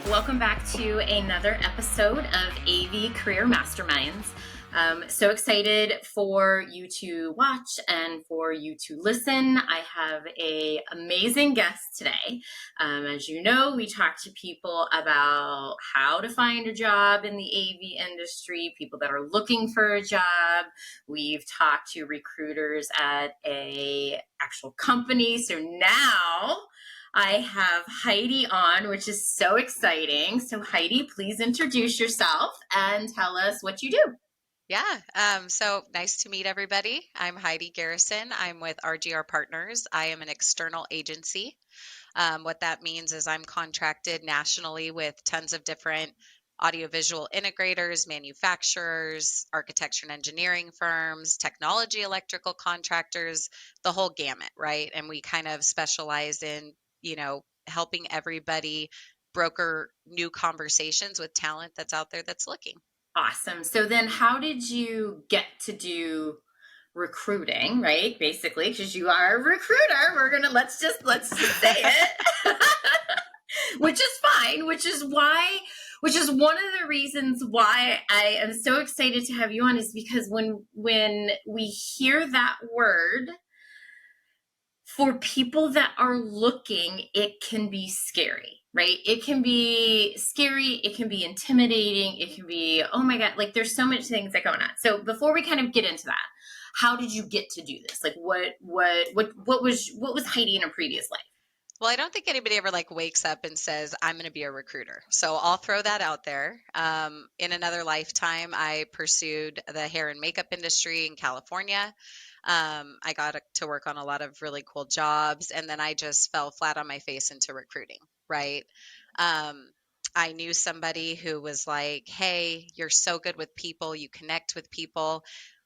Welcome back to another episode of AV Career Masterminds. So excited for you to watch and for you to listen. I have an amazing guest today. As you know, we talk to people about how to find a job in the AV industry, people that are looking for a job. We've talked to recruiters at a actual company. So now I have Heidi on, which is so exciting. So Heidi, please introduce yourself and tell us what you do. So nice to meet everybody. I'm Heidi Garrison. I'm with RGR Partners. I am an external agency. What that means is I'm contracted nationally with tons of different audiovisual integrators, manufacturers, architecture and engineering firms, technology, electrical contractors, the whole gamut, right? And we kind of specialize in, helping everybody broker new conversations with talent that's out there that's looking. Awesome. So then how did you get to do recruiting, right? Basically, because you are a recruiter. Let's just say it. Which is fine, which is one of the reasons why I am so excited to have you on is because when we hear that word, for people that are looking, it can be scary, right? It can be scary. It can be intimidating. It can be, oh my God, like there's so much things that go on. So before we kind of get into that, how did you get to do this? Like what was Heidi in a previous life? Well, I don't think anybody ever wakes up and says, I'm going to be a recruiter. So I'll throw that out there. In another lifetime, I pursued the hair and makeup industry in California. I got to work on a lot of really cool jobs, and then I just fell flat on my face into recruiting, right? Um, I knew somebody who was like, hey, you're so good with people, you connect with people.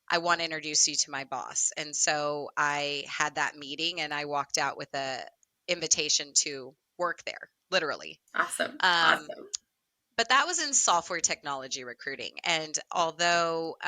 I want to introduce you to my boss. And so I had that meeting and I walked out with a invitation to work there, literally. Awesome. Um, Awesome. but that was in software technology recruiting. And although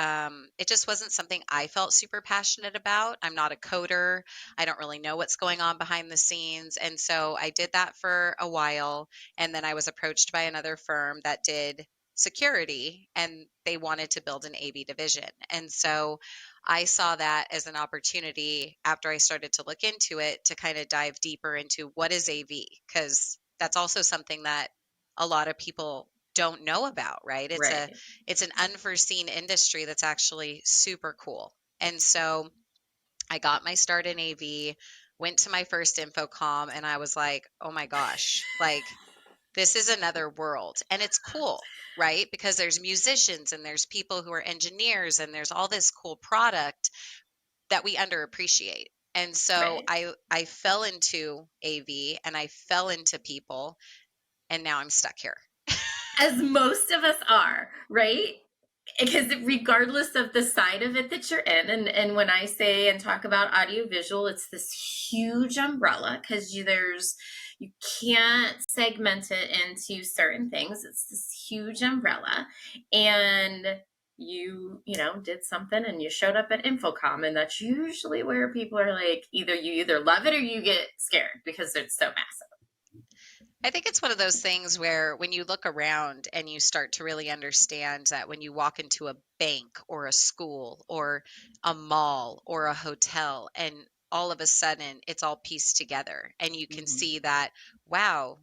it just wasn't something I felt super passionate about, I'm not a coder. I don't really know what's going on behind the scenes. And so I did that for a while. And then I was approached by another firm that did security and they wanted to build an AV division. And so I saw that as an opportunity after I started to look into it to kind of dive deeper into what is AV, because that's also something that a lot of people don't know about, right? Right. It's an unforeseen industry that's actually super cool. And so I got my start in AV, went to my first infocom, and I was like, "Oh my gosh, this is another world." And it's cool, right? Because there's musicians and there's people who are engineers and there's all this cool product that we underappreciate. And so Right. I fell into AV and I fell into people and now I'm stuck here. As most of us are, right? Because regardless of the side of it that you're in, and when I say and talk about audiovisual, it's this huge umbrella because you can't segment it into certain things. It's this huge umbrella, and you did something and you showed up at Infocom, and that's usually where people are like, you either love it or you get scared because it's so massive. I think it's one of those things where when you look around and you start to really understand that when you walk into a bank or a school or a mall or a hotel and all of a sudden it's all pieced together and you can Mhm. see that, wow,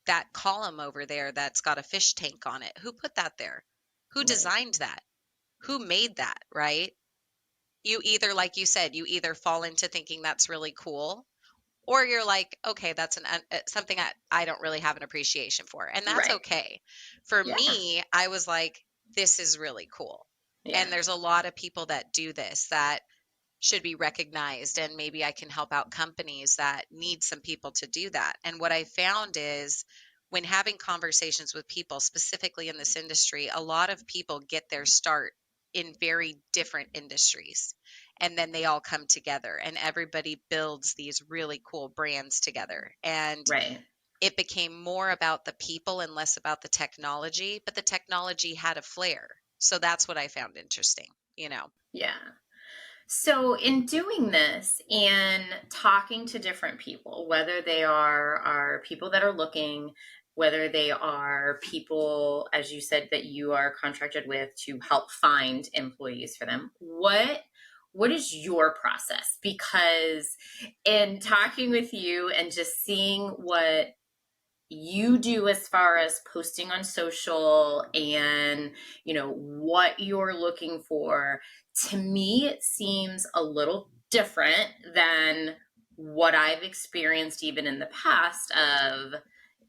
that column over there that's got a fish tank on it, who put that there? Who Right. designed that? Who made that, right? You either, like you said, you either fall into thinking that's really cool or you're like, okay, that's something I don't really have an appreciation for, and that's Right. okay. For Yeah. me, I was like, this is really cool, Yeah. and there's a lot of people that do this that should be recognized, and maybe I can help out companies that need some people to do that. And what I found is when having conversations with people, specifically in this industry, a lot of people get their start in very different industries. And then they all come together and everybody builds these really cool brands together. And Right. it became more about the people and less about the technology, but the technology had a flair. So that's what I found interesting. Yeah. So, in doing this and talking to different people, whether they are people that are looking, whether they are people, as you said, that you are contracted with to help find employees for them. What is your process? Because in talking with you and just seeing what you do as far as posting on social and what you're looking for, to me it seems a little different than what I've experienced even in the past of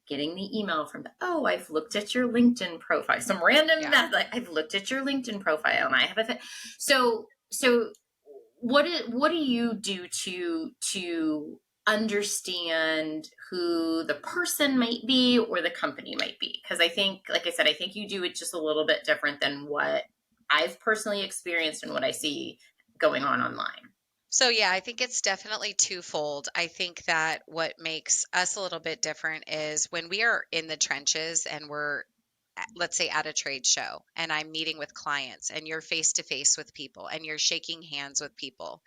getting the email from I've looked at your LinkedIn profile, some random Yeah. method, like, I've looked at your LinkedIn profile and I have a so what do you do to understand who the person might be or the company might be? Because I think, like I said, I think you do it just a little bit different than what I've personally experienced and what I see going on online. So yeah, I think it's definitely twofold. I think that what makes us a little bit different is when we are in the trenches and we're let's say at a trade show and I'm meeting with clients and you're face to face with people and you're shaking hands with people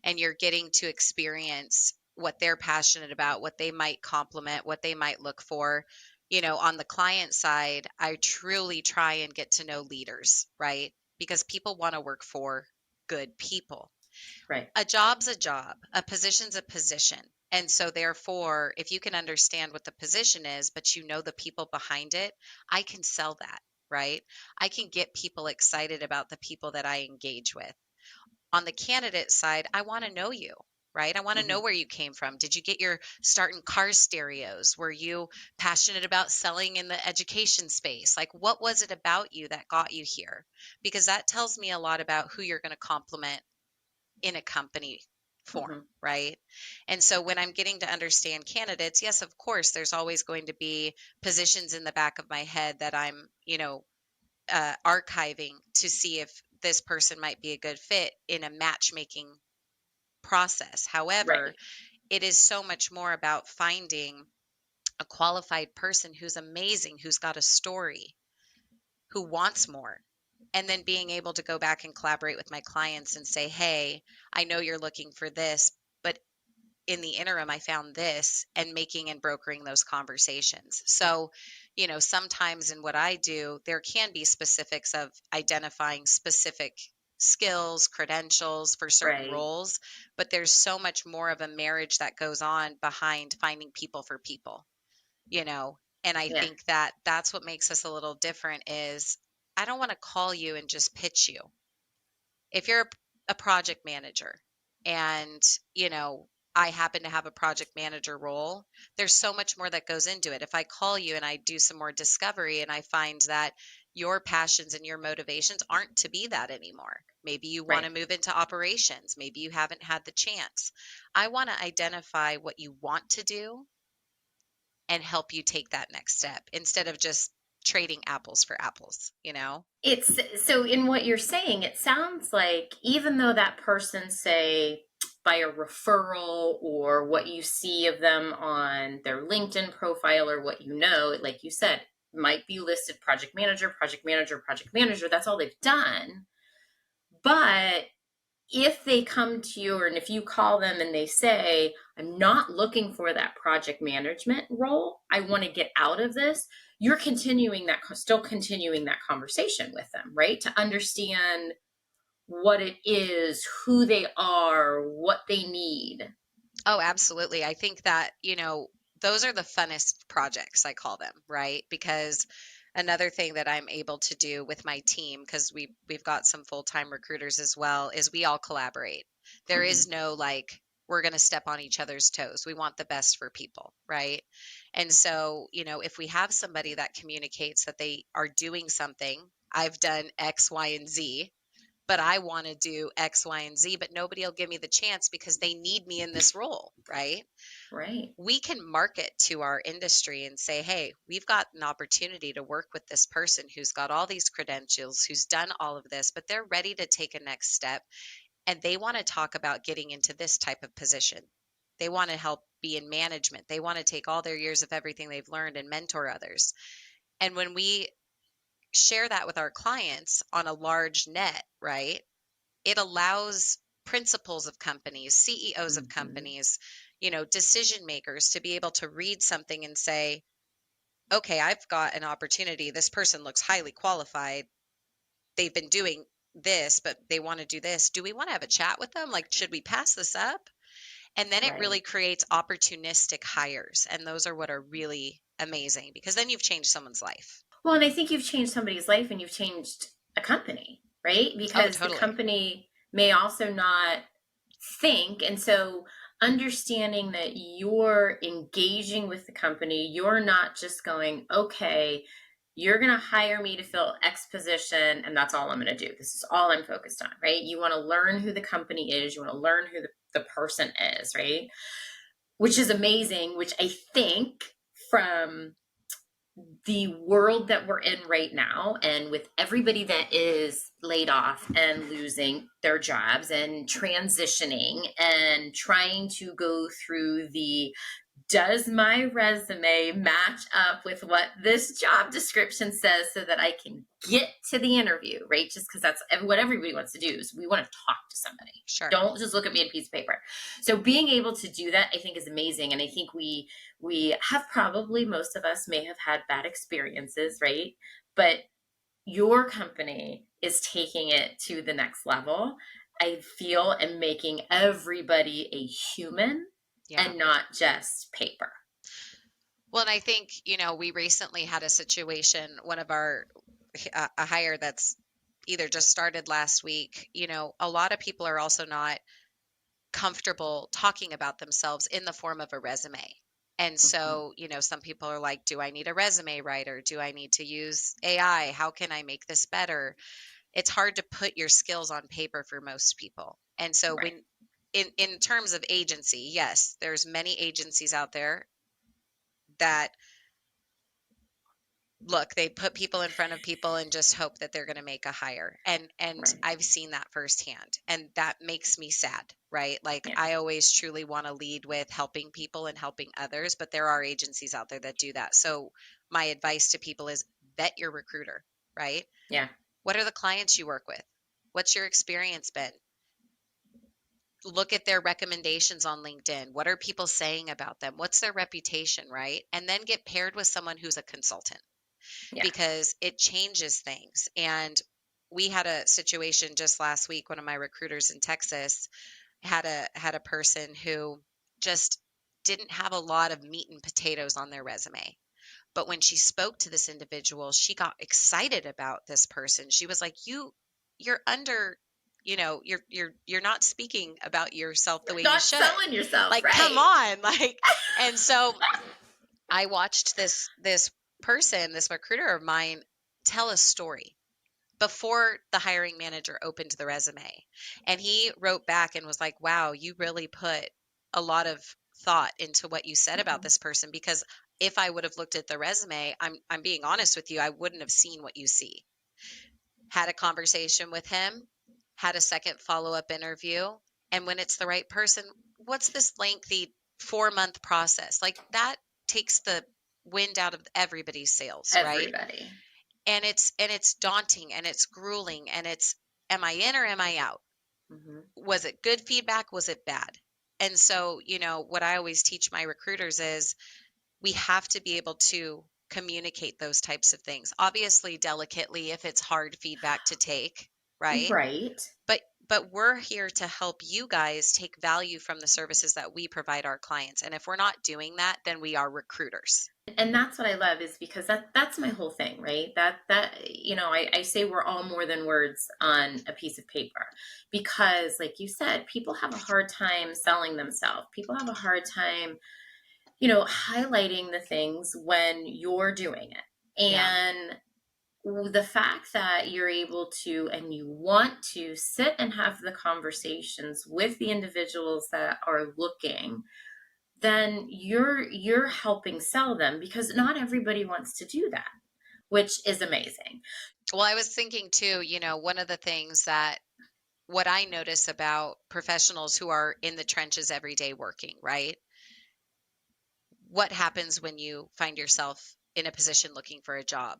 and you're getting to experience what they're passionate about, what they might compliment, what they might look for. On the client side, I truly try and get to know leaders, right? Because people want to work for good people. Right. A job's a job, a position's a position. And so, therefore, if you can understand what the position is, but you know the people behind it, I can sell that, right? I can get people excited about the people that I engage with. On the candidate side, I want to know you, right? I want to know Hmm. where you came from. Did you get your start in car stereos? Were you passionate about selling in the education space? Like, what was it about you that got you here? Because that tells me a lot about who you're going to compliment in a company form, Hmm. right? And so when I'm getting to understand candidates, yes, of course, there's always going to be positions in the back of my head that I'm, archiving to see if this person might be a good fit in a matchmaking process. However, Right. it is so much more about finding a qualified person who's amazing, who's got a story, who wants more, and then being able to go back and collaborate with my clients and say, hey, I know you're looking for this, but in the interim, I found this, and making and brokering those conversations. So, sometimes in what I do, there can be specifics of identifying specific skills, credentials for certain Right. roles, but there's so much more of a marriage that goes on behind finding people for people, you know and I Yeah. think that that's what makes us a little different is I don't want to call you and just pitch you. If you're a project manager and I happen to have a project manager role, there's so much more that goes into it. If I call you and I do some more discovery and I find that your passions and your motivations aren't to be that anymore, maybe you want Right. to move into operations, maybe you haven't had the chance, I want to identify what you want to do and help you take that next step instead of just trading apples for apples. It's so in what you're saying, it sounds like even though that person, say, by a referral or what you see of them on their LinkedIn profile or what like you said, might be listed project manager, project manager, project manager, that's all they've done. But if they come to you, or and if you call them and they say, I'm not looking for that project management role, I want to get out of this, you're still continuing that conversation with them, right? To understand what it is, who they are, what they need. Oh, absolutely. I think that, those are the funnest projects, I call them, right? Because another thing that I'm able to do with my team, because we've got some full-time recruiters as well, is we all collaborate. There Mm-hmm. is no like we're going to step on each other's toes. We want the best for people, right? And so, if we have somebody that communicates that they are doing something, I've done X, Y, and Z, but I want to do X, Y, and Z, but nobody will give me the chance because they need me in this role, right? Right. We can market to our industry and say, hey, we've got an opportunity to work with this person who's got all these credentials, who's done all of this, but they're ready to take a next step and they want to talk about getting into this type of position. They want to help be in management. They want to take all their years of everything they've learned and mentor others. And when we share that with our clients on a large net, right? It allows principals of companies, CEOs of Mm-hmm. companies, decision makers to be able to read something and say, okay, I've got an opportunity. This person looks highly qualified. They've been doing this, but they want to do this. Do we want to have a chat with them? Like, should we pass this up? And then it really Right. creates opportunistic hires. And those are what are really amazing because then you've changed someone's life. Well, and I think you've changed somebody's life and you've changed a company, right? Oh, Because the totally. company may also not think. And so understanding that you're engaging with the company, you're not just going, okay, you're going to hire me to fill X position and that's all I'm going to do. This is all I'm focused on, right? You want to learn who the company is, you want to learn who the person is, right? Which is amazing, which I think from the world that we're in right now, and with everybody that is laid off and losing their jobs and transitioning and trying to go through the does my resume match up with what this job description says so that I can get to the interview, right? Just because that's what everybody wants to do is we want to talk to somebody. Sure. Don't just look at me on a piece of paper. So being able to do that, I think, is amazing. And I think we have probably, most of us may have had bad experiences, right? But your company is taking it to the next level, I feel, and making everybody a human Yeah. and not just paper. Well, and I think, we recently had a situation, one of our, a hire that's either just started last week, a lot of people are also not comfortable talking about themselves in the form of a resume. And Mhm. so, some people are like, do I need a resume writer? Do I need to use AI? How can I make this better? It's hard to put your skills on paper for most people. And so Right. when in terms of agency, yes, there's many agencies out there that look, they put people in front of people and just hope that they're going to make a hire. And Right. I've seen that firsthand. And that makes me sad, right? Like Yeah. I always truly want to lead with helping people and helping others, but there are agencies out there that do that. So my advice to people is vet your recruiter, right? Yeah. What are the clients you work with? What's your experience been? Look at their recommendations on LinkedIn. What are people saying about them? What's their reputation, right? And then get paired with someone who's a consultant Yeah. because it changes things. And we had a situation just last week. One of my recruiters in Texas had a person who just didn't have a lot of meat and potatoes on their resume. But when she spoke to this individual, she got excited about this person. She was like, you're under, you're not speaking about yourself the You're way you not should. selling yourself, Like, come right? on. Like, and so I watched this person, this recruiter of mine, tell a story before the hiring manager opened the resume. And he wrote back and was like, "Wow, you really put a lot of thought into what you said about Mhm. this person because if I would have looked at the resume, I'm being honest with you, I wouldn't have seen what you see." Had a conversation with him, had a second follow-up interview, and when it's the right person, what's this lengthy 4-month process? Like that takes the wind out of everybody's sails, right? Everybody. And it's daunting and it's grueling and it's am I in or am I out? Hmm. Was it good feedback? Was it bad? And so, what I always teach my recruiters is we have to be able to communicate those types of things. Obviously, delicately if it's hard feedback to take, right? Right. But we're here to help you guys take value from the services that we provide our clients. And if we're not doing that, then we are recruiters. And that's what I love, is because that's my whole thing, right? I say we're all more than words on a piece of paper, because like you said, people have a hard time selling themselves. People have a hard time, highlighting the things when you're doing it. Yeah. And the fact that you're able to, and you want to sit and have the conversations with the individuals that are looking, then you're helping sell them, because not everybody wants to do that, which is amazing. Well, I was thinking too, one of the things that what I notice about professionals who are in the trenches every day working, right? What happens when you find yourself in a position looking for a job?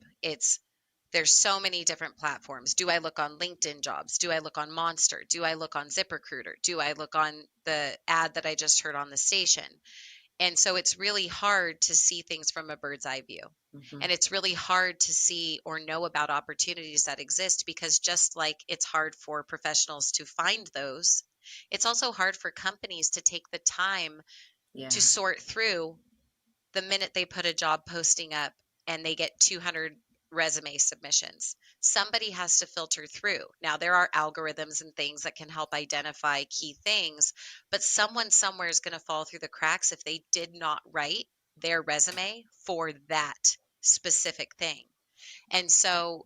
There's so many different platforms. Do I look on LinkedIn jobs? Do I look on Monster? Do I look on ZipRecruiter? Do I look on the ad that I just heard on the station? And so it's really hard to see things from a bird's eye view. Mm-hmm. And it's really hard to see or know about opportunities that exist, because just like it's hard for professionals to find those, it's also hard for companies to take the time Yeah. to sort through the minute they put a job posting up and they get 200 resume submissions. Somebody has to filter through. Now, there are algorithms and things that can help identify key things, but someone somewhere is going to fall through the cracks if they did not write their resume for that specific thing. And so,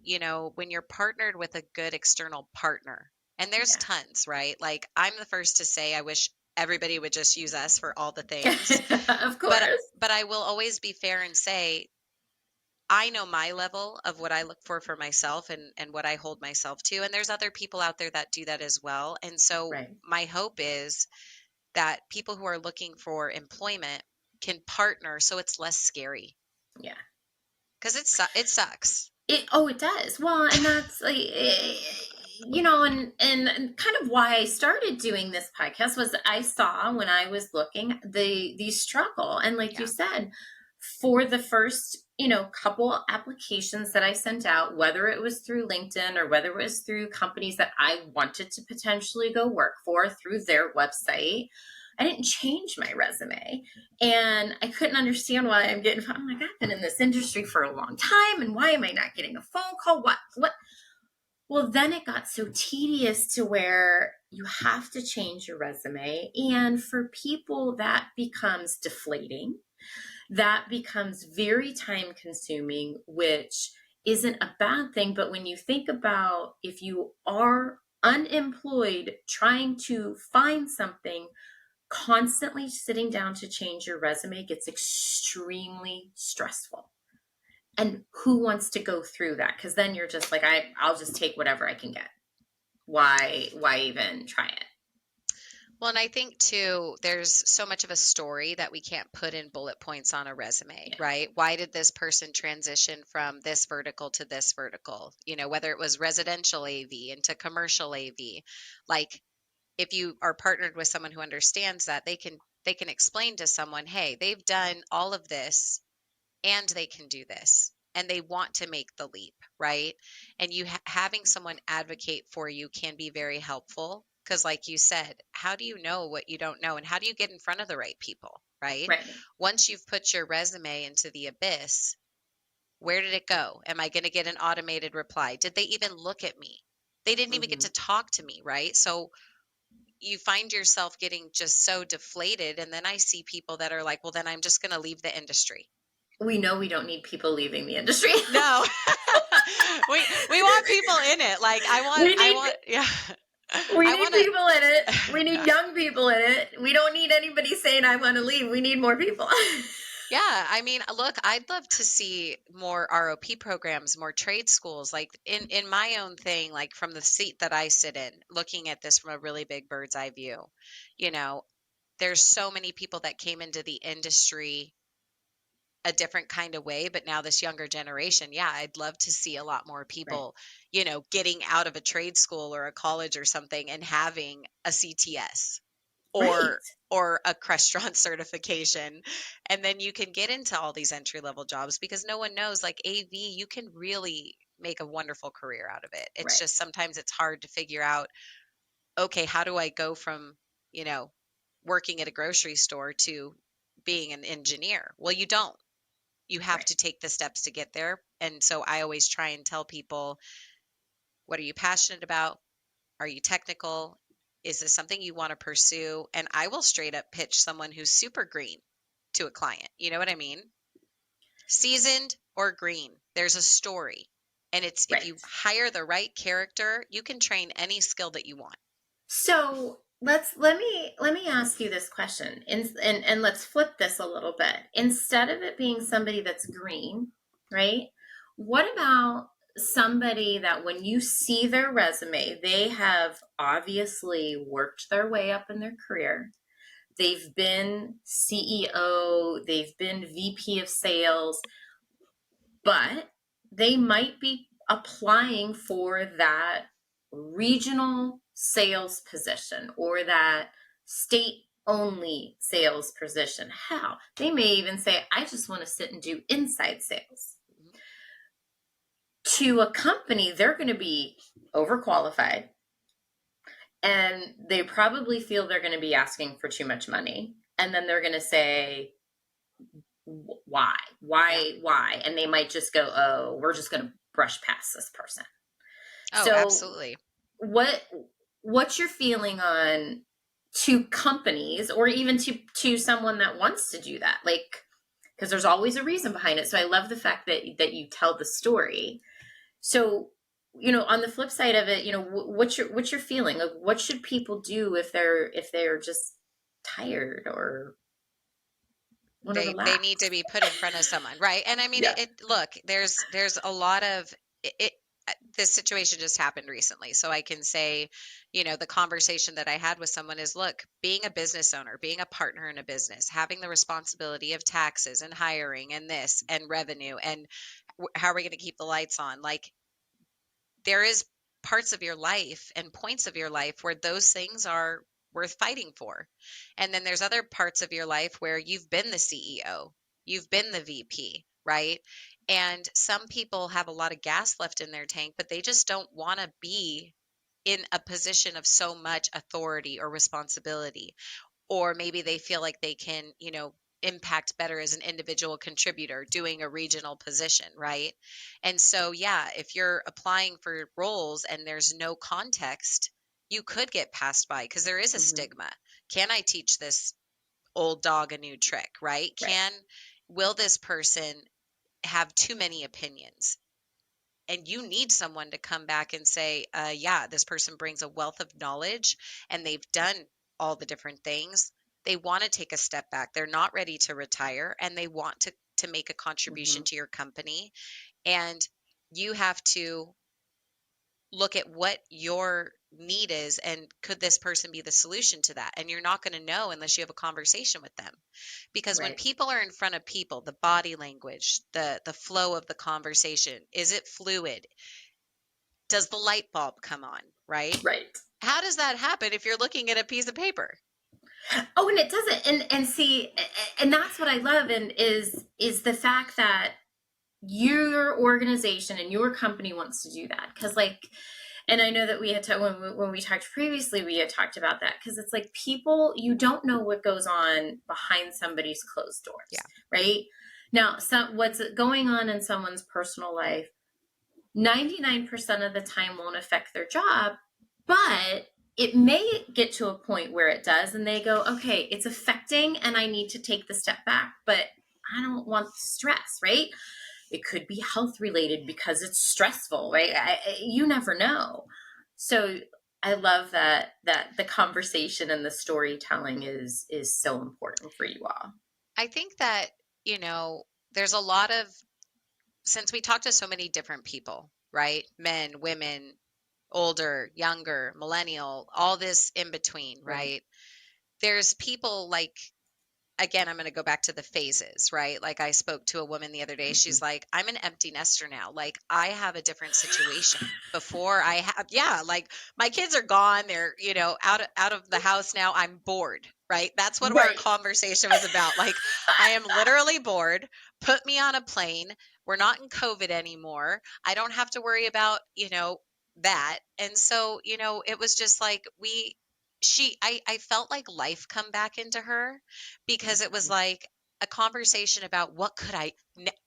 when you're partnered with a good external partner, and there's tons, right? Like, I'm the first to say I wish everybody would just use us for all the things. Yeah. Of But course. but I will always be fair and say I know my level of what I look for myself, and what I hold myself to, and there's other people out there that do that as well. And so Right. my hope is that people who are looking for employment can partner so it's less scary, Yeah. because it sucks. It does. Well, and that's like, and kind of why I started doing this podcast was I saw when I was looking the struggle, and like you Yeah. said, for the first couple applications that I sent out, whether it was through LinkedIn or whether it was through companies that I wanted to potentially go work for through their website, I didn't change my resume. And I couldn't understand why I'm like, I've been in this industry for a long time, and why am I not getting a phone call? What? Well, then it got so tedious to where you have to change your resume. And for people, that becomes deflating. That becomes very time consuming, which isn't a bad thing. But when you think about if you are unemployed, trying to find something, constantly sitting down to change your resume gets extremely stressful. And who wants to go through that? Because then you're just like, I'll just take whatever I can get. Why even try it? Well, and I think too, there's so much of a story that we can't put in bullet points on a resume, Yeah. right? Why did this person transition from this vertical to this vertical? Whether it was residential AV into commercial AV. Like, if you are partnered with someone who understands that, they can explain to someone, hey, they've done all of this and they can do this and they want to make the leap, right? And having someone advocate for you can be very helpful, because like you said, how do you know what you don't know, and how do you get in front of the right people, right? Right. Once you've put your resume into the abyss, where did it go? Am I going to get an automated reply? Did they even look at me? They didn't even get Mm-hmm. to talk to me, right? So you find yourself getting just so deflated. And then I see people that are like, well, then I'm just going to leave the industry. We know we don't need people leaving the industry. No. we want people in it. Like, we I need want yeah. we I need want to people in it. We need young people in it. We don't need anybody saying I want to leave. We need more people. Yeah, I mean, look, I'd love to see more ROP programs, more trade schools, like in my own thing, like from the seat that I sit in, looking at this from a really big bird's eye view. You know, there's so many people that came into the industry a different kind of way, but now this younger generation, yeah, I'd love to see a lot more Right. people, getting out of a trade school or a college or something and having a CTS Right. or or a restaurant certification, and then you can get into all these entry level jobs, because no one knows, like AV, you can really make a wonderful career out of it. It's Right. just sometimes it's hard to figure out, okay, how do I go from, you know, working at a grocery store to being an engineer? Well, you don't. You have Right. to take the steps to get there. And so I always try and tell people, what are you passionate about? Are you technical? Is this something you want to pursue? And I will straight up pitch someone who's super green to a client. You know what I mean? Seasoned or green, there's a story. And it's, if Right. you hire the right character, you can train any skill that you want. So let me ask you this question, and let's flip this a little bit. Instead of it being somebody that's green, right? What about somebody that when you see their resume, they have obviously worked their way up in their career. They've been CEO, they've been VP of sales, but they might be applying for that regional sales position or that state only sales position. How? They may even say, I just want to sit and do inside sales. Mhm. To a company, they're going to be overqualified, and they probably feel they're going to be asking for too much money. And then they're going to say, why? Yeah. Why? And they might just go, oh, we're just going to brush past this person. Oh, So absolutely. what what's your feeling on, to companies, or even to someone that wants to do that? Like, because there's always a reason behind it. So I love the fact that you tell the story. So, on the flip side of it, what's your feeling? Like, what should people do if they're just tired or want to They relax? need to be put in front of someone, right? And I mean, Yeah. look, there's a lot of this situation just happened recently, so I can say, the conversation that I had with someone is, look, being a business owner, being a partner in a business, having the responsibility of taxes and hiring and this and revenue and how are we going to keep the lights on? Like, there is parts of your life and points of your life where those things are worth fighting for. And then there's other parts of your life where you've been the CEO, you've been the VP, right? And some people have a lot of gas left in their tank, but they just don't want to be in a position of so much authority or responsibility, or maybe they feel like they can, impact better as an individual contributor doing a regional position, right? And so, yeah, if you're applying for roles and there's no context, you could get passed by because there is a Hmm. stigma. Can I teach this old dog a new trick, right? Right. Will this person have too many opinions? And you need someone to come back and say, yeah, this person brings a wealth of knowledge and they've done all the different things. They want to take a step back. They're not ready to retire and they want to make a contribution Hmm. to your company. And you have to look at what your need is and could this person be the solution to that? And you're not going to know unless you have a conversation with them. Because when Right. people are in front of people, the body language, the flow of the conversation, is it fluid? Does the light bulb come on, right? Right. How does that happen if you're looking at a piece of paper? Oh, and it doesn't. And see, and that's what I love, and is the fact that your organization and your company wants to do that. Because, like, and I know that we had to, when we talked previously, we had talked about that, because it's like, people, you don't know what goes on behind somebody's closed Yeah. doors, right? Now, what's going on in someone's personal life 99% of the time won't affect their job, but it may get to a point where it does, and they go, okay, it's affecting, and I need to take the step back, but I don't want stress, right? It could be health related because it's stressful, right? You never know. So I love that the conversation and the storytelling is so important for you all. I think that, you know, there's a lot of, since we talk to so many different people, right? Men, women, older, younger, millennial, all this in between, Right. right? There's people like, again, I'm going to go back to the phases, right? Like I spoke to a woman the other day. Mm-hmm. She's like, I'm an empty nester now. Like I have a different situation. Before I have, yeah, like my kids are gone. They're, out of the house now. I'm bored, right? That's what our Right. conversation was about. Like I am literally bored. Put me on a plane. We're not in COVID anymore. I don't have to worry about, that. And so, it was just like I felt like life come back into her because it was like a conversation about what could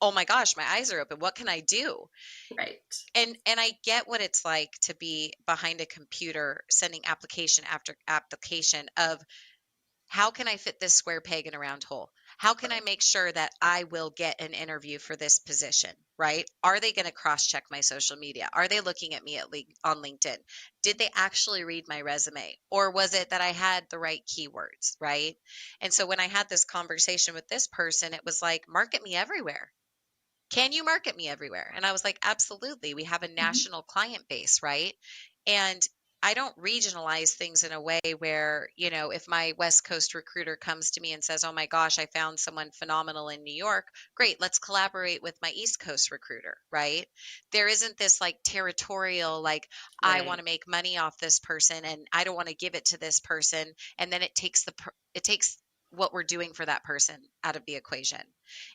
oh my gosh, my eyes are open. What can I do? Right. And I get what it's like to be behind a computer sending application after application of how can I fit this square peg in a round hole? How can I make sure that I will get an interview for this position, right? Are they going to cross check my social media? Are they looking at me on LinkedIn? Did they actually read my resume? Or was it that I had the right keywords, right? And so when I had this conversation with this person, it was like, market me everywhere. Can you market me everywhere? And I was like, absolutely. We have a Mhm. national client base, right? And I don't regionalize things in a way where, if my West Coast recruiter comes to me and says, "Oh my gosh, I found someone phenomenal in New York. Great, let's collaborate with my East Coast recruiter," right? There isn't this like territorial, like, I want Right. to make money off this person and I don't want to give it to this person, and then it takes what we're doing for that person out of the equation.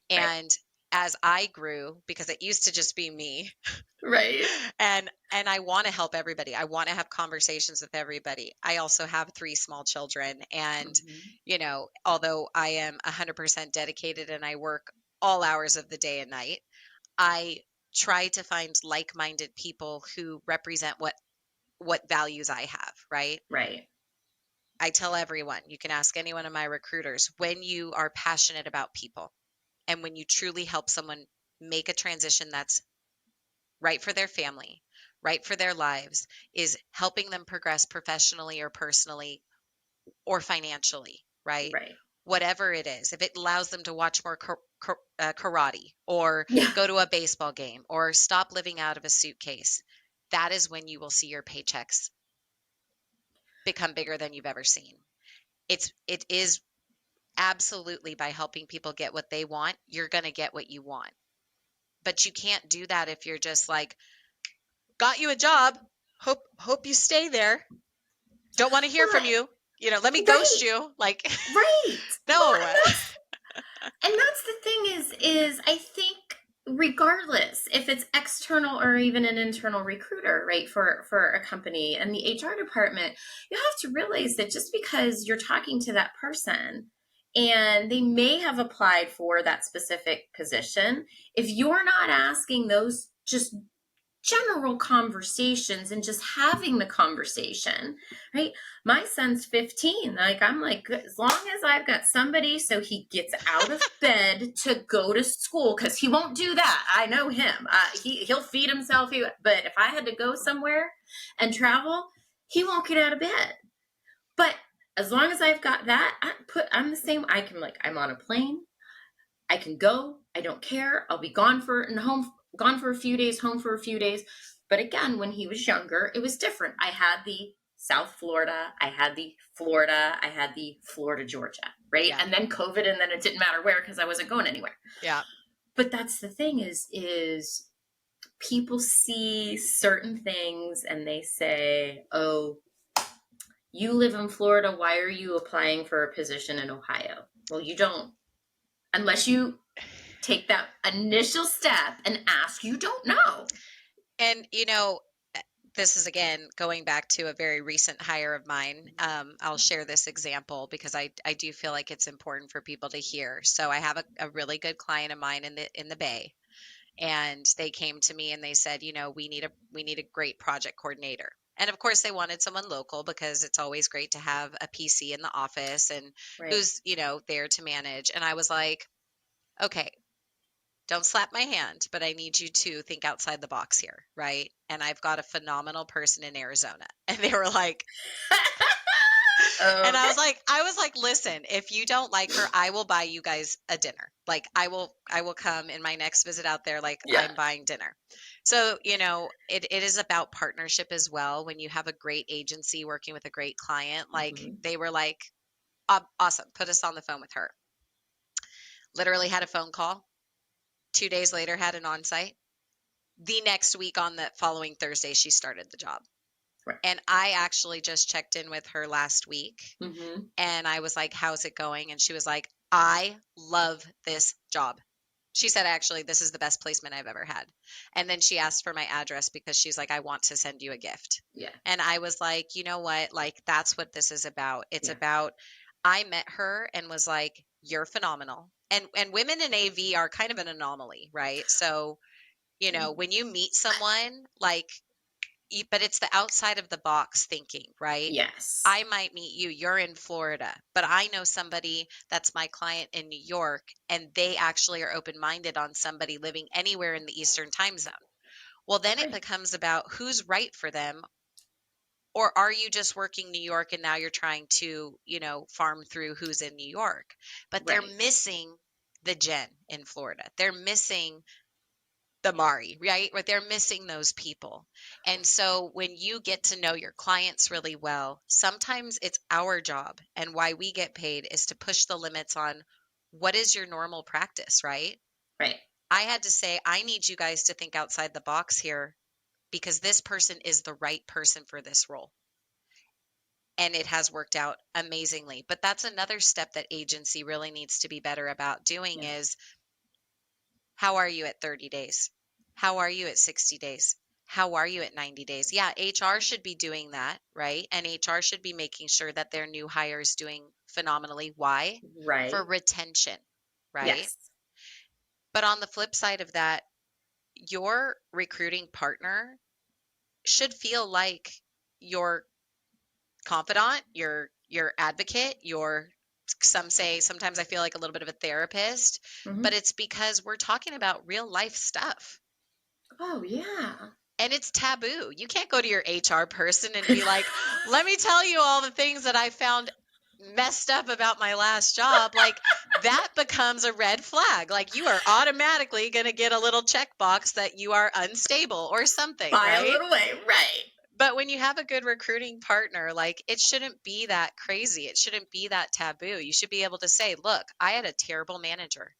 Right. And as I grew, because it used to just be me, Right. and I want to help everybody. I want to have conversations with everybody. I also have 3 small children, and Mhm. although I am 100% dedicated and I work all hours of the day and night, I try to find like-minded people who represent what values I have, right? Right. I tell everyone, you can ask any one of my recruiters, when you are passionate about people and when you truly help someone make a transition that's right for their family, right for their lives, is helping them progress professionally or personally or financially, right? Right. Whatever it is, if it allows them to watch more karate or Yeah. go to a baseball game or stop living out of a suitcase, that is when you will see your paychecks become bigger than you've ever seen. It is absolutely by helping people get what they want, you're going to get what you want. But you can't do that if you're just like, got you a job, hope you stay there. Don't want to hear from Well, you. Let me ghost right. you. Like, Right. Well, no. and that's the thing is I think regardless if it's external or even an internal recruiter, right, for a company and the HR department, you have to realize that just because you're talking to that person and they may have applied for that specific position, if you're not asking those just general conversations and just having the conversation, right? My son's 15. Like, I'm like, as long as I've got somebody so he gets out of bed to go to school, because he won't do that. I know him. He'll feed himself. But if I had to go somewhere and travel, he won't get out of bed. But as long as I've got that, I'm the same. I'm on a plane. I can go. I don't care. I'll be gone for a few days, home for a few days. But again, when he was younger, it was different. I had the South Florida, I had the Florida, I had the Florida, Georgia, right? Yeah. And then COVID, and then it didn't matter where because I wasn't going anywhere. Yeah. But that's the thing is people see certain things and they say, "Oh, you live in Florida. Why are you applying for a position in Ohio?" Well, you don't unless you take that initial step and ask. You don't know. And, this is again going back to a very recent hire of mine. I'll share this example because I do feel like it's important for people to hear. So I have a really good client of mine in the Bay, and they came to me and they said, we need a great project coordinator. And of course, they wanted someone local because it's always great to have a PC in the office and Right. who's, there to manage. And I was like, okay, don't slap my hand, but I need you to think outside the box here, right? And I've got a phenomenal person in Arizona. And they were like, and Okay. I was like, listen, if you don't like her, I will buy you guys a dinner. Like I will come in my next visit out there, like Yeah. I'm buying dinner. So, it is about partnership as well. When you have a great agency working with a great client, like Mhm. they were like, awesome, put us on the phone with her. Literally had a phone call. 2 days later, had an on-site. The next week, on the following Thursday, she started the job. Right. And I actually just checked in with her last week Mhm. and I was like, how's it going? And she was like, I love this job. She said, actually, this is the best placement I've ever had. And then she asked for my address because she's like, I want to send you a gift. Yeah. And I was like, you know what? Like, that's what this is about. It's Yeah. about, I met her and was like, you're phenomenal. And women in AV are kind of an anomaly, right? So, when you meet someone, like, but it's the outside of the box thinking, right? Yes. I might meet you, you're in Florida, but I know somebody that's my client in New York, and they actually are open minded on somebody living anywhere in the Eastern time zone. Well, then it Right. becomes about who's right for them. Or are you just working New York and now you're trying to, farm through who's in New York? But they're Right. missing the gen in Florida. They're missing the Mari, right? Where they're missing those people. And so when you get to know your clients really well, sometimes it's our job, and why we get paid is to push the limits on what is your normal practice, right? Right. I had to say, I need you guys to think outside the box here because this person is the right person for this role. And it has worked out amazingly. But that's another step that agency really needs to be better about doing Yeah. is, how are you at 30 days? How are you at 60 days? How are you at 90 days? Yeah, HR should be doing that, right? And HR should be making sure that their new hire is doing phenomenally. Why? For Right. retention, right? Yes. But on the flip side of that, your recruiting partner should feel like your confidant, your advocate, your, some say sometimes I feel like a little bit of a therapist, but Hmm. it's because we're talking about real life stuff. Oh yeah. And it's taboo. You can't go to your HR person and be like, let me tell you all the things that I found messed up about my last job. Like, that becomes a red flag. Like, you are automatically going to get a little checkbox that you are unstable or something, File right? it away. Right. But when you have a good recruiting partner, like, it shouldn't be that crazy. It shouldn't be that taboo. You should be able to say, look, I had a terrible manager.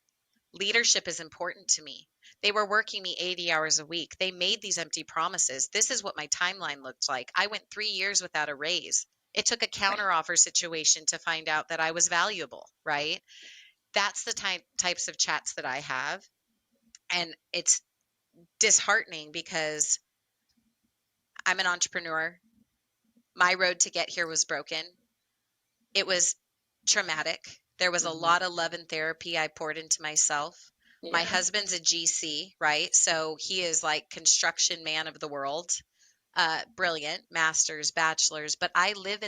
Leadership is important to me. They were working me 80 hours a week. They made these empty promises. This is what my timeline looked like. I went 3 years without a raise. It took a Right. counteroffer situation to find out that I was valuable, right? That's the types of chats that I have. And it's disheartening because I'm an entrepreneur. My road to get here was broken. It was traumatic. There was a Hmm. lot of love and therapy I poured into myself. My Yeah. husband's a GC, right? So he is like construction man of the world. Brilliant, masters, bachelors, but I live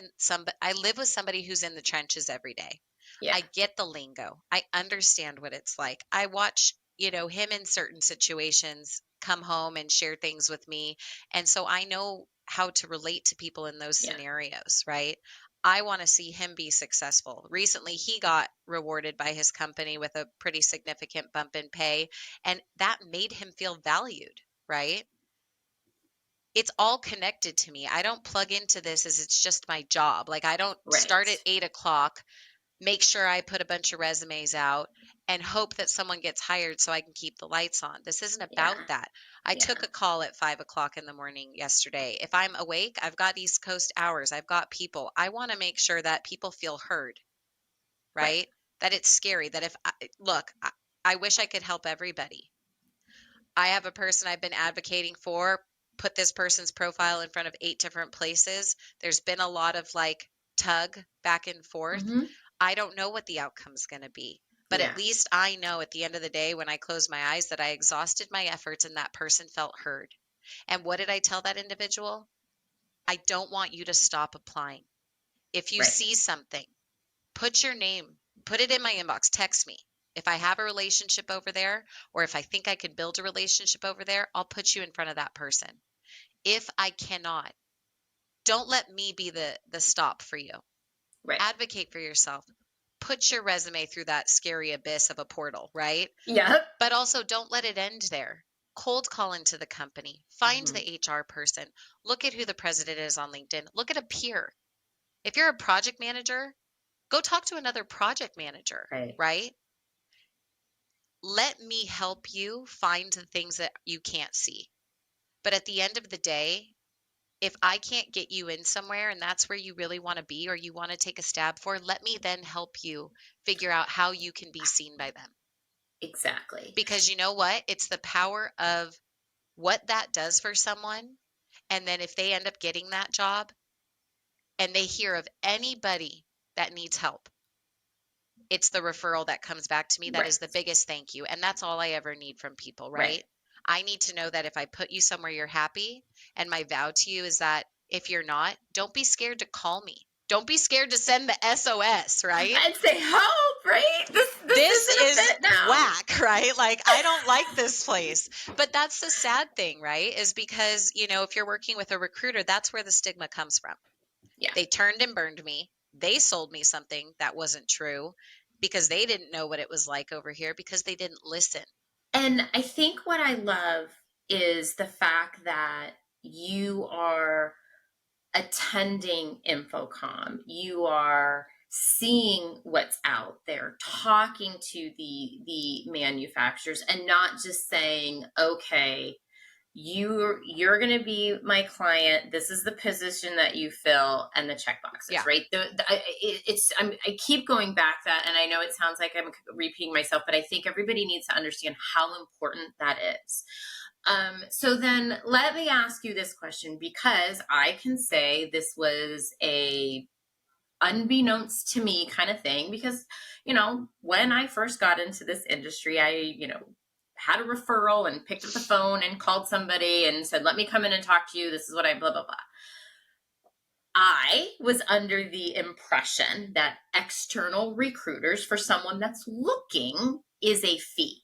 with somebody who's in the trenches every day. Yeah. I get the lingo. I understand what it's like. I watch, him in certain situations come home and share things with me. And so I know how to relate to people in those Yeah. scenarios, right? I want to see him be successful. Recently, he got rewarded by his company with a pretty significant bump in pay, and that made him feel valued, right? It's all connected to me. I don't plug into this as it's just my job. Like, I don't start at Right. 8 o'clock, make sure I put a bunch of resumes out, and hope that someone gets hired so I can keep the lights on. This isn't about Yeah. that. I Yeah. took a call at 5 o'clock in the morning yesterday. If I'm awake, I've got East Coast hours, I've got people. I want to make sure that people feel heard, Right. right? That it's scary. That if I, look, I wish I could help everybody. I have a person I've been advocating for, put this person's profile in front of 8 different places. There's been a lot of like tug back and forth. Hmm. I don't know what the outcome's going to be, but at Yeah. least I know at the end of the day when I close my eyes that I exhausted my efforts and that person felt heard. And what did I tell that individual? I don't want you to stop applying. If you Right. see something, put your name, put it in my inbox, text me. If I have a relationship over there, or if I think I could build a relationship over there, I'll put you in front of that person. If I cannot, don't let me be the stop for you. Right. Advocate for yourself. Put your resume through that scary abyss of a portal, right? Yep. But also don't let it end there. Cold call into the company. Find Hmm. the HR person. Look at who the president is on LinkedIn. Look at a peer. If you're a project manager, go talk to another project manager, Right. right? Let me help you find the things that you can't see. But at the end of the day, if I can't get you in somewhere and that's where you really want to be or you want to take a stab for, let me then help you figure out how you can be seen by them. Exactly. Because you know what? It's the power of what that does for someone. And then if they end up getting that job and they hear of anybody that needs help, it's the referral that comes back to me that is Right. the biggest thank you. And that's all I ever need from people, Right. right? I need to know that if I put you somewhere you're happy, and my vow to you is that if you're not, don't be scared to call me. Don't be scared to send the SOS, right? And say help. Right. This This isn't a is fit now. whack, right? Like, I don't like this place. But that's the sad thing, right? Is because, if you're working with a recruiter, that's where the stigma comes from. Yeah. They turned and burned me. They sold me something that wasn't true because they didn't know what it was like over here because they didn't listen. And I think what I love is the fact that you are attending InfoComm, you are seeing what's out there, talking to the manufacturers, and not just saying, okay, you're going to be my client, this is the position that you fill, and the check boxes, Yeah. right? I keep going back that, and I know it sounds like I'm repeating myself, but I think everybody needs to understand how important that is. So then let me ask you this question, because I can say this was a unbeknownst to me kind of thing, because when I first got into this industry, I had a referral and picked up the phone and called somebody and said, let me come in and talk to you, this is what I blah blah blah. I was under the impression that external recruiters, for someone that's looking, is a fee.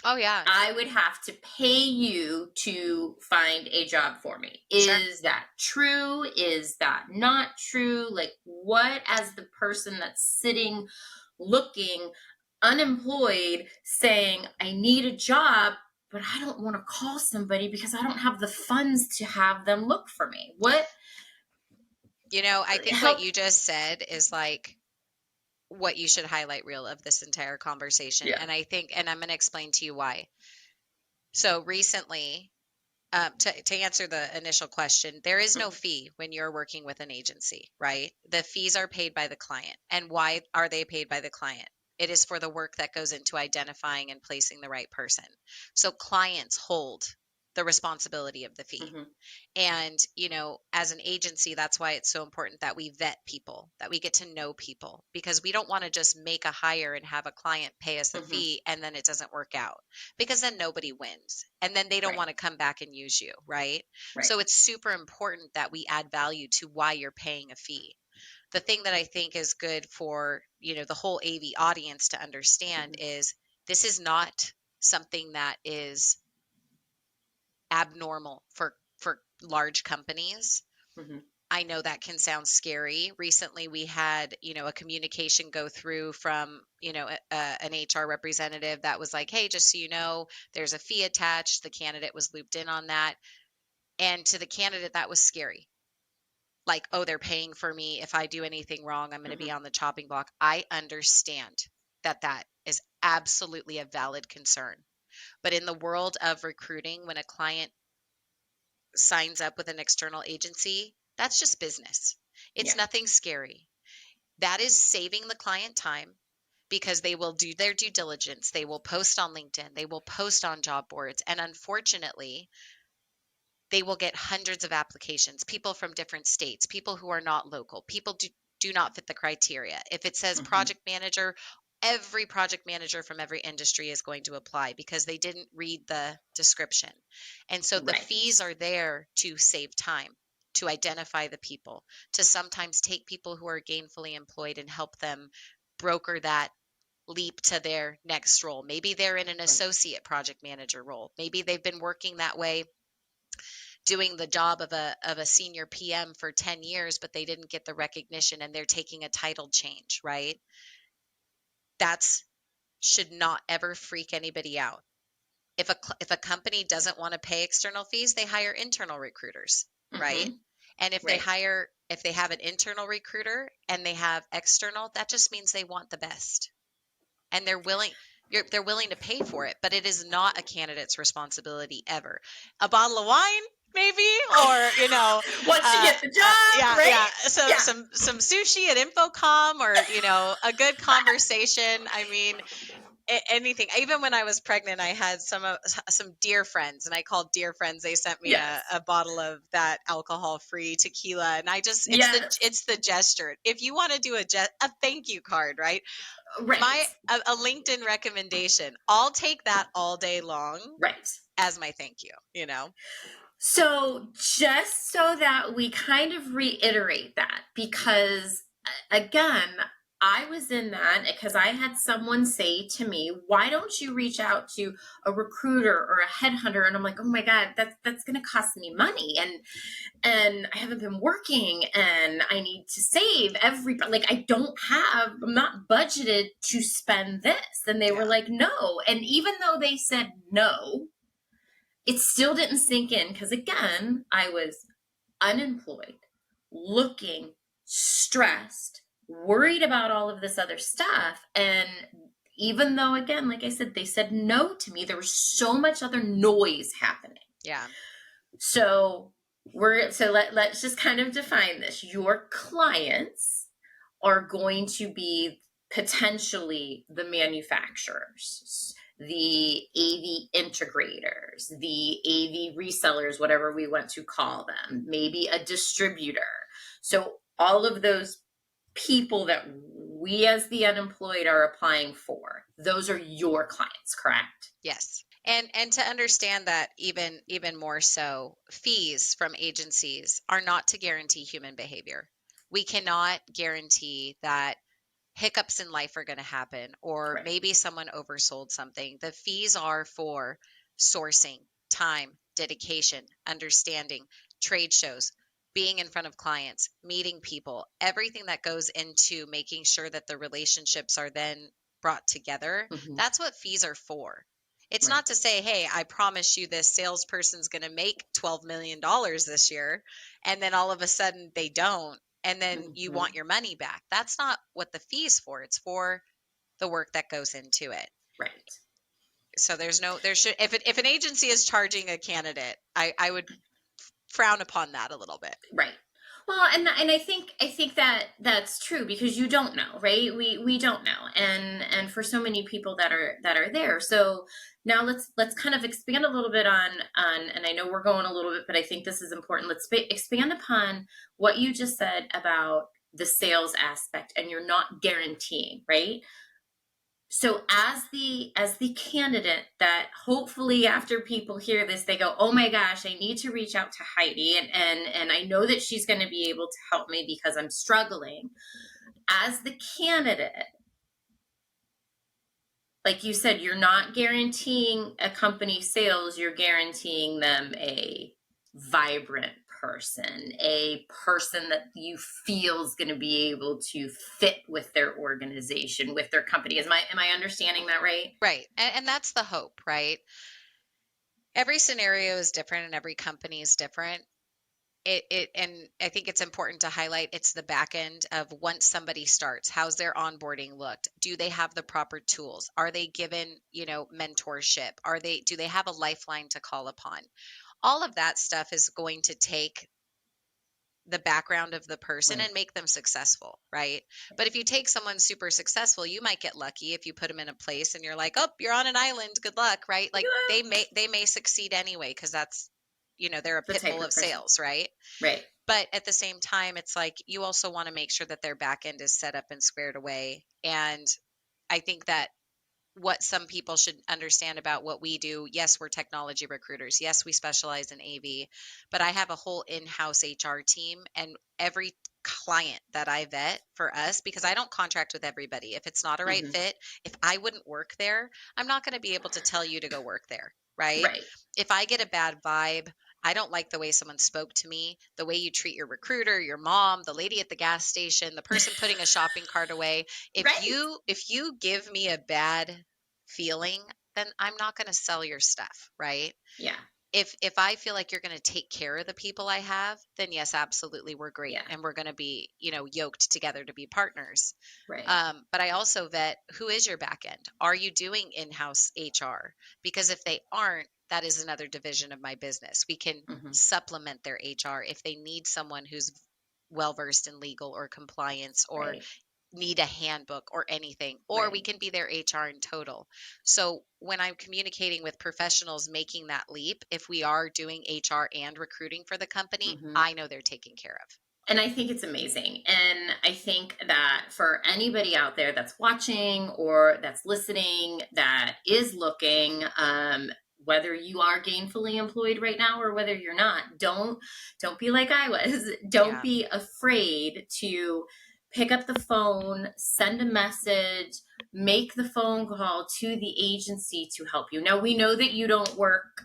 Oh yeah. I would have to pay you to find a job for me. Sure. Is that true? Is that not true? Like, what, as the person that's sitting looking unemployed, saying, I need a job, but I don't want to call somebody because I don't have the funds to have them look for me? What? I think what Help. you just said is like what you should highlight reel of this entire conversation. Yeah. And I'm going to explain to you why. So recently, to answer the initial question, there is no fee when you're working with an agency, right? The fees are paid by the client. And why are they paid by the client? It is for the work that goes into identifying and placing the right person. So clients hold the responsibility of the fee. Mm-hmm. And, as an agency, that's why it's so important that we vet people, that we get to know people, because we don't want to just make a hire and have a client pay us a Mm-hmm. fee and then it doesn't work out, because then nobody wins. And then they don't Right. want to come back and use you, right? Right. So it's super important that we add value to why you're paying a fee. The thing that I think is good for, the whole AV audience to understand Mm-hmm. is this is not something that is abnormal for large companies. Mm-hmm. I know that can sound scary. Recently, we had, a communication go through from, an HR representative that was like, hey, just so you know, there's a fee attached. The candidate was looped in on that. And to the candidate, that was scary. Like, oh, they're paying for me. If I do anything wrong, I'm going to Mm-hmm. be on the chopping block. I understand that that is absolutely a valid concern. But in the world of recruiting, when a client signs up with an external agency, that's just business. It's Yeah. nothing scary. That is saving the client time, because they will do their due diligence. They will post on LinkedIn, they will post on job boards. And unfortunately, they will get hundreds of applications, people from different states, people who are not local, people do not fit the criteria. If it says Mm-hmm. project manager, every project manager from every industry is going to apply because they didn't read the description. And so the Right. fees are there to save time, to identify the people, to sometimes take people who are gainfully employed and help them broker that leap to their next role. Maybe they're in an Right. associate project manager role. Maybe they've been working that way, doing the job of a senior PM for 10 years, but they didn't get the recognition and they're taking a title change, right? That's should not ever freak anybody out. If a company doesn't want to pay external fees, they hire internal recruiters, right? Mm-hmm. And Right. if they have an internal recruiter and they have external, that just means they want the best. And they're willing to pay for it, but it is not a candidate's responsibility ever. A bottle of wine, maybe, or Once you get the job, yeah, right? yeah. So Yeah. some sushi at Infocom, or a good conversation. I mean, anything. Even when I was pregnant, I had some dear friends, and I called dear friends. They sent me Yes. a bottle of that alcohol-free tequila, and I just Yes. it's the gesture. If you want to do a thank you card, right? Right. A LinkedIn recommendation. I'll take that all day long Right. as my thank you. So just so that we kind of reiterate that, because again, I was in that because I had someone say to me, "Why don't you reach out to a recruiter or a headhunter?" And I'm like, "Oh my God, that's going to cost me money, and I haven't been working, and I need to save like I'm not budgeted to spend this." And they were Yeah. like, "No." And even though they said no, it still didn't sink in because again, I was unemployed, looking stressed, worried about all of this other stuff. And even though, again, like I said, they said no to me, there was so much other noise happening. Yeah. So let's just kind of define this. Your clients are going to be potentially the manufacturers, the AV integrators, the AV resellers, whatever we want to call them, maybe a distributor. So all of those people that we as the unemployed are applying for, those are your clients, correct? Yes. And to understand that even more so, fees from agencies are not to guarantee human behavior. We cannot guarantee that hiccups in life are going to happen, or Right. maybe someone oversold something. The fees are for sourcing, time, dedication, understanding, trade shows, being in front of clients, meeting people, everything that goes into making sure that the relationships are then brought together. Mm-hmm. That's what fees are for. It's Right. not to say, hey, I promise you this salesperson's going to make $12 million this year, and then all of a sudden they don't, and then you Mm-hmm. want your money back. That's not what the fee's for. It's for the work that goes into it. Right. So there should, if an agency is charging a candidate, I would frown upon that a little bit. Right. Well, and I think that that's true because you don't know, right? We don't know, and for so many people that are there. So now let's kind of expand a little bit on, and I know we're going a little bit, but I think this is important. Let's expand upon what you just said about the sales aspect, and you're not guaranteeing, right? So as the candidate that hopefully after people hear this they go, "Oh my gosh, I need to reach out to Heidi, and I know that she's going to be able to help me because I'm struggling." As the candidate, like you said, you're not guaranteeing a company sales, you're guaranteeing them a vibrant person, a person that you feel is going to be able to fit with their organization, with their company. Am I understanding that right? Right. And that's the hope, right? Every scenario is different and every company is different. And I think it's important to highlight it's the back end of once somebody starts, how's their onboarding looked? Do they have the proper tools? Are they given, mentorship? Do they have a lifeline to call upon? All of that stuff is going to take the background of the person Right. and make them successful, right? But if you take someone super successful, you might get lucky if you put them in a place and you're like, "Oh, you're on an island. Good luck," right? Like they may succeed anyway because that's they're a The pit type bull of of person. sales, right? Right. But at the same time, it's like you also want to make sure that their back end is set up and squared away. And I think that what some people should understand about what we do. Yes, we're technology recruiters. Yes, we specialize in AV, but I have a whole in-house HR team, and every client that I vet for us, because I don't contract with everybody. If it's not a right Hmm. fit, if I wouldn't work there, I'm not going to be able to tell you to go work there, right? Right. If I get a bad vibe, I don't like the way someone spoke to me, the way you treat your recruiter, your mom, the lady at the gas station, the person putting a shopping cart away. If Right. you give me a bad feeling, then I'm not going to sell your stuff, right? Yeah. If I feel like you're going to take care of the people I have, then yes, absolutely, we're great, Yeah. and we're going to be, yoked together to be partners. Right. But I also vet who is your back end. Are you doing in-house HR? Because if they aren't, that is another division of my business. We can Hmm. supplement their HR if they need someone who's well versed in legal or compliance or Right. need a handbook or anything, or we Right. can be their HR in total. So when I'm communicating with professionals making that leap, if we are doing HR and recruiting for the company, Hmm. I know they're taken care of. And I think it's amazing. And I think that for anybody out there that's watching or that's listening, that is looking, whether you are gainfully employed right now or whether you're not, don't be like I was. Don't Yeah. be afraid to pick up the phone, send a message, make the phone call to the agency to help you. Now, we know that you don't work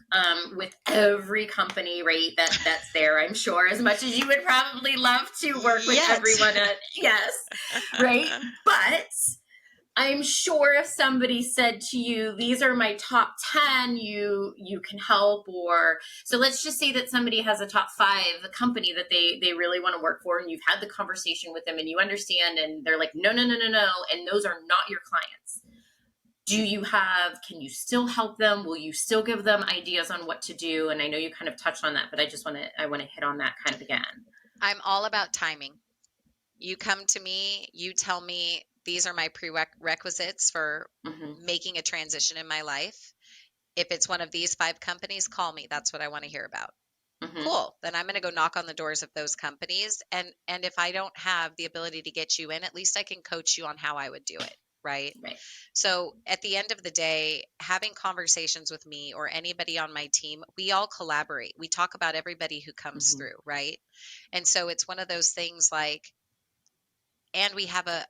with every company, right? That's there, I'm sure, as much as you would probably love to work with Yet. everyone. Yes, right? But I'm sure if somebody said to you, these are my top 10, you can help. Or so let's just say that somebody has a top 5 company that they really want to work for, and you've had the conversation with them and you understand, and they're like, no, no, no, no, no, and those are not your clients. Can you still help them? Will you still give them ideas on what to do? And I know you kind of touched on that, but I want to hit on that kind of again. I'm all about timing. You come to me, you tell me these are my prerequisites for making a transition in my life. If it's one of these 5 companies, call me. That's what I want to hear about. Cool. Then I'm going to go knock on the doors of those companies. And if I don't have the ability to get you in, at least I can coach you on how I would do it. Right. Right. So at the end of the day, having conversations with me or anybody on my team, we all collaborate. We talk about everybody who comes through. Right. And so it's one of those things like, and we have a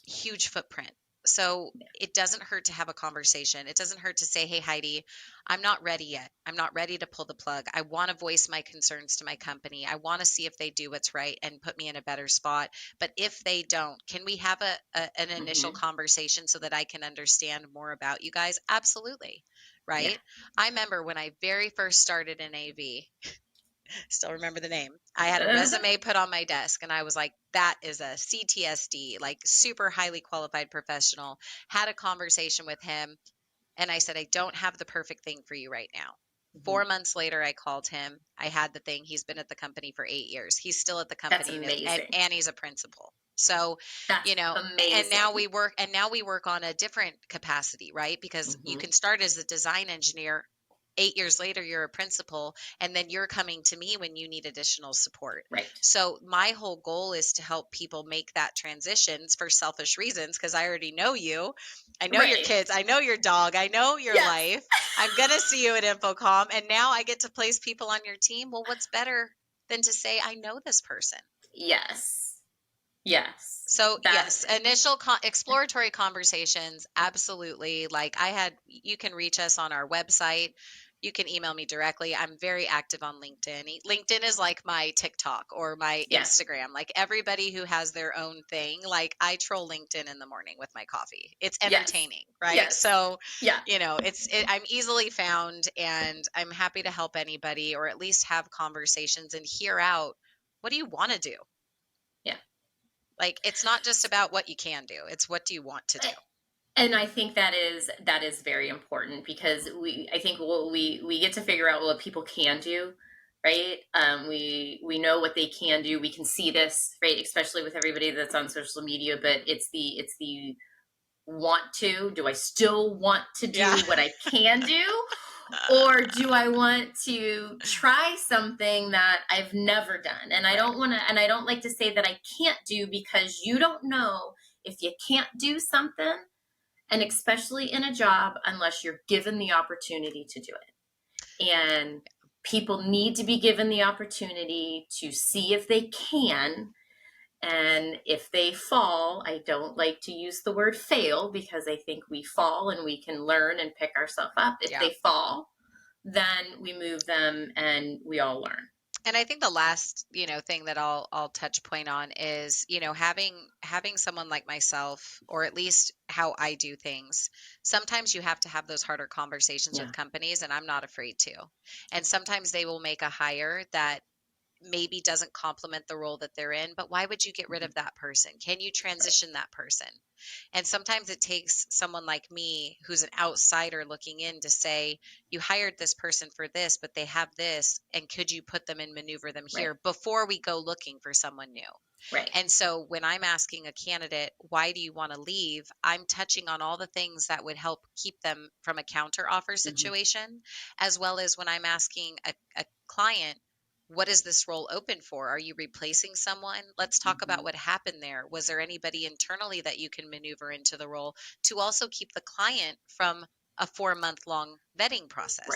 huge footprint. So it doesn't hurt to have a conversation. It doesn't hurt to say, hey, Heidi, I'm not ready yet. I'm not ready to pull the plug. I want to voice my concerns to my company. I want to see if they do what's right and put me in a better spot. But if they don't, can we have an initial conversation so that I can understand more about you guys? Absolutely. Right. Yeah. I remember when I very first started in AV, still remember the name. I had a resume put on my desk and I was like, that is a CTSD, like super highly qualified professional. Had a conversation with him and I said, I don't have the perfect thing for you right now. 4 months later, I called him. I had the thing. He's been at the company for 8 years. He's still at the That's company amazing. and he's a principal. So, That's amazing. and now we work on a different capacity, right? Because you can start as a design engineer. 8 years later, you're a principal, and then you're coming to me when you need additional support. Right. So my whole goal is to help people make that transition for selfish reasons, because I already know you. I know your kids. I know your dog. I know your life. I'm going to see you at Infocom. And now I get to place people on your team. Well, what's better than to say, I know this person? Yes. Yes. So yes, initial exploratory conversations, absolutely. Like you can reach us on our website. You can email me directly. I'm very active on LinkedIn. LinkedIn is like my TikTok or my Instagram. Like everybody who has their own thing, like I troll LinkedIn in the morning with my coffee. It's entertaining, right? Yes. So, I'm easily found, and I'm happy to help anybody or at least have conversations and hear out, what do you want to do? Yeah. Like, it's not just about what you can do. It's what do you want to do? And I think that is very important, because I think we get to figure out what people can do, right? We know what they can do. We can see this, right? Especially with everybody that's on social media, but it's the want to. Do I still want to do what I can do? Or do I want to try something that I've never done? And I don't want to, and I don't like to say that I can't do, because you don't know if you can't do something, and especially in a job, unless you're given the opportunity to do it. And people need to be given the opportunity to see if they can. And if they fall, I don't like to use the word fail, because I think we fall and we can learn and pick ourselves up. If they fall, then we move them and we all learn. And I think the last, thing that I'll touch point on is, having someone like myself, or at least how I do things. Sometimes you have to have those harder conversations with companies, and I'm not afraid to. And sometimes they will make a hire that maybe doesn't complement the role that they're in, but why would you get rid of that person? Can you transition that person? And sometimes it takes someone like me, who's an outsider looking in, to say, you hired this person for this, but they have this, and could you put them and maneuver them here before we go looking for someone new? Right. And so when I'm asking a candidate, why do you want to leave? I'm touching on all the things that would help keep them from a counter offer situation, as well as when I'm asking a client, what is this role open for? Are you replacing someone? Let's talk about what happened there. Was there anybody internally that you can maneuver into the role, to also keep the client from a 4-month long vetting process?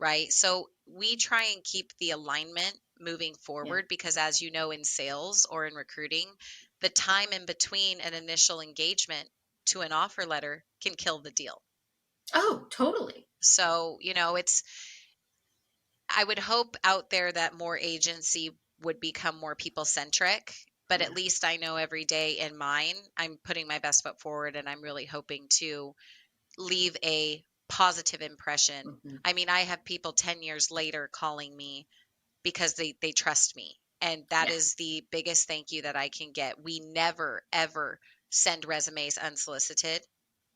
Right. So we try and keep the alignment moving forward, because as you know, in sales or in recruiting, the time in between an initial engagement to an offer letter can kill the deal. Oh, totally. So, I would hope out there that more agency would become more people centric, but Yeah. at least I know every day in mine, I'm putting my best foot forward, and I'm really hoping to leave a positive impression. Mm-hmm. I mean, I have people 10 years later calling me because they trust me. And that Yeah. is the biggest thank you that I can get. We never, ever send resumes unsolicited.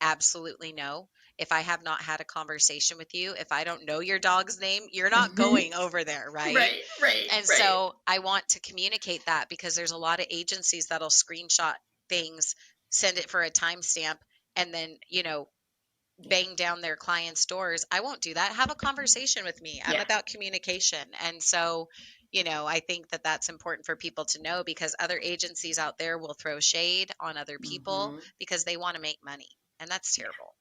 Absolutely no. If I have not had a conversation with you, if I don't know your dog's name, you're not Mm-hmm. going over there, right? Right, right, And right. so I want to communicate that, because there's a lot of agencies that'll screenshot things, send it for a timestamp, and then, bang down their clients' doors. I won't do that. Have a conversation with me. I'm Yeah. about communication. And so, I think that that's important for people to know, because other agencies out there will throw shade on other people Mm-hmm. because they want to make money. And that's terrible.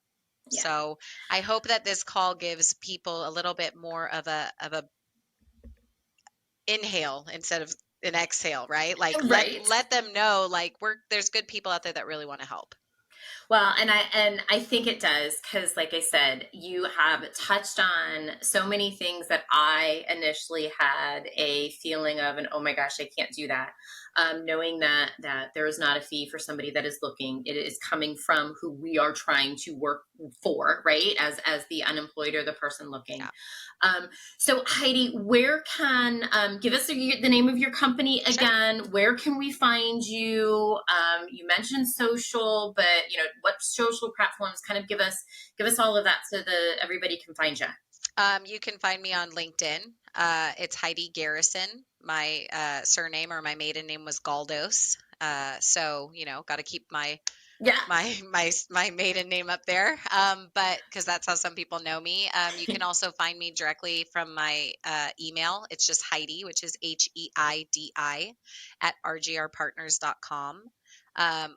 Yeah. So I hope that this call gives people a little bit more of a inhale instead of an exhale, right? Like Right. let them know, like, there's good people out there that really want to help. Well, and I think it does, because like I said, you have touched on so many things that I initially had a feeling of, and oh my gosh, I can't do that. Knowing that there is not a fee for somebody that is looking, it is coming from who we are trying to work for, right? As the unemployed or the person looking. Yeah. So Heidi, where can give us the name of your company again? Sure. Where can we find you? You mentioned social, but what social platforms? Kind of give us all of that so that everybody can find you. You can find me on LinkedIn. It's Heidi Garrison. My surname, or my maiden name, was Galdos. So got to keep my maiden name up there. But because that's how some people know me. You can also find me directly from my email. It's just Heidi, which is HEIDI at rgrpartners.com.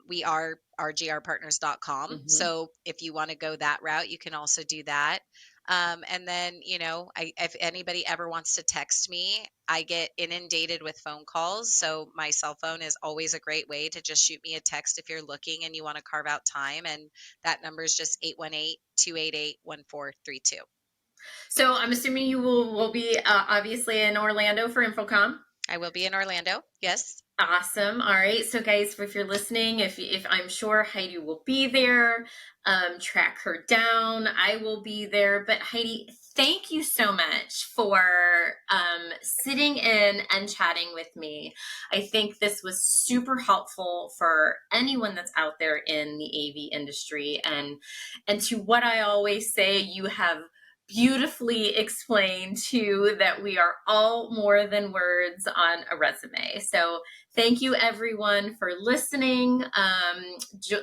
We are rgrpartners.com. Mm-hmm. So if you want to go that route, you can also do that. And then, if anybody ever wants to text me, I get inundated with phone calls. So my cell phone is always a great way to just shoot me a text if you're looking and you want to carve out time. And that number is just 818-288-1432. So I'm assuming you will be obviously in Orlando for InfoComm. I will be in Orlando. Yes. Awesome. All right. So guys, if you're listening, if I'm sure Heidi will be there, track her down. I will be there. But Heidi, thank you so much for sitting in and chatting with me. I think this was super helpful for anyone that's out there in the AV industry. And to what I always say, you have beautifully explained too that we are all more than words on a resume. So thank you everyone for listening.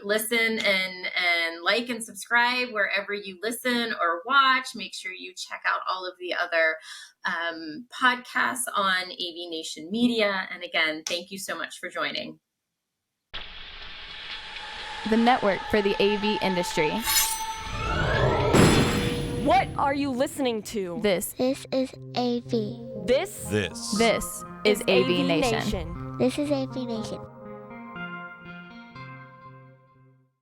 Listen and like and subscribe wherever you listen or watch. Make sure you check out all of the other podcasts on AVNation Media. And again, thank you so much for joining. The network for the AV industry. What are you listening to? This is AV. This is AVNation. This is AVNation.